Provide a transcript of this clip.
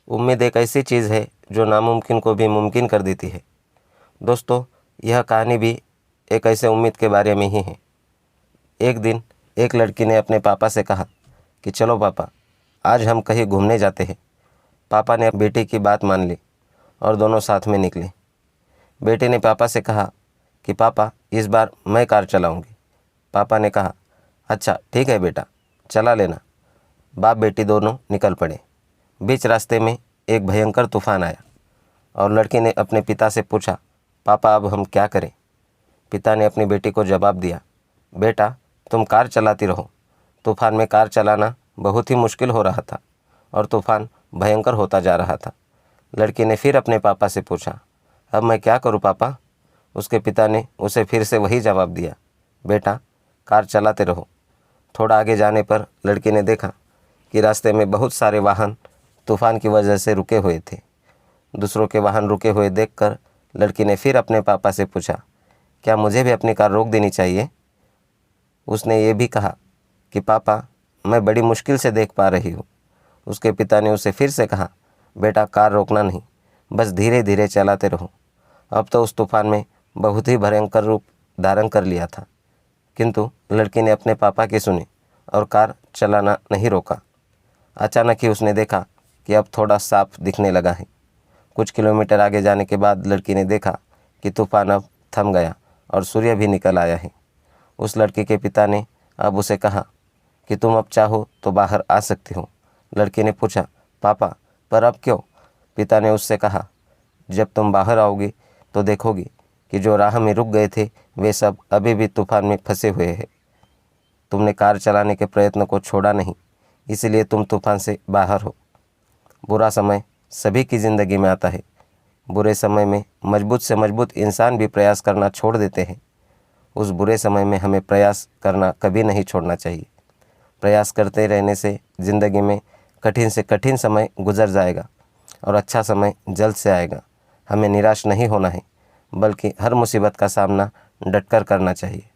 उम्मीद एक ऐसी चीज़ है जो नामुमकिन को भी मुमकिन कर देती है। दोस्तों, यह कहानी भी एक ऐसे उम्मीद के बारे में ही है। एक दिन एक लड़की ने अपने पापा से कहा कि चलो पापा, आज हम कहीं घूमने जाते हैं। पापा ने बेटी की बात मान ली और दोनों साथ में निकले। बेटी ने पापा से कहा कि पापा, इस बार मैं कार चलाऊंगी। पापा ने कहा, अच्छा ठीक है बेटा, चला लेना। बाप बेटी दोनों निकल पड़े। बीच रास्ते में एक भयंकर तूफान आया और लड़की ने अपने पिता से पूछा, पापा अब हम क्या करें? पिता ने अपनी बेटी को जवाब दिया, बेटा तुम कार चलाती रहो। तूफान में कार चलाना बहुत ही मुश्किल हो रहा था और तूफान भयंकर होता जा रहा था। लड़की ने फिर अपने पापा से पूछा, अब मैं क्या करूं पापा? उसके पिता ने उसे फिर से वही जवाब दिया, बेटा कार चलाते रहो। थोड़ा आगे जाने पर लड़की ने देखा कि रास्ते में बहुत सारे वाहन तूफान की वजह से रुके हुए थे। दूसरों के वाहन रुके हुए देखकर लड़की ने फिर अपने पापा से पूछा, क्या मुझे भी अपनी कार रोक देनी चाहिए? उसने ये भी कहा कि पापा, मैं बड़ी मुश्किल से देख पा रही हूँ। उसके पिता ने उसे फिर से कहा, बेटा कार रोकना नहीं, बस धीरे धीरे चलाते रहो। अब तो उस तूफान में बहुत ही भयंकर रूप धारण कर लिया था, किंतु लड़की ने अपने पापा की सुनी और कार चलाना नहीं रोका। अचानक ही उसने देखा कि अब थोड़ा साफ दिखने लगा है। कुछ किलोमीटर आगे जाने के बाद लड़की ने देखा कि तूफान अब थम गया और सूर्य भी निकल आया है। उस लड़की के पिता ने अब उसे कहा कि तुम अब चाहो तो बाहर आ सकती हो। लड़की ने पूछा, पापा पर अब क्यों? पिता ने उससे कहा, जब तुम बाहर आओगी तो देखोगी कि जो राह में रुक गए थे वे सब अभी भी तूफान में फंसे हुए हैं। तुमने कार चलाने के प्रयत्न को छोड़ा नहीं, इसलिए तुम तूफान से बाहर हो। बुरा समय सभी की ज़िंदगी में आता है। बुरे समय में मजबूत से मजबूत इंसान भी प्रयास करना छोड़ देते हैं। उस बुरे समय में हमें प्रयास करना कभी नहीं छोड़ना चाहिए। प्रयास करते रहने से ज़िंदगी में कठिन से कठिन समय गुजर जाएगा और अच्छा समय जल्द से आएगा। हमें निराश नहीं होना है, बल्कि हर मुसीबत का सामना डटकर करना चाहिए।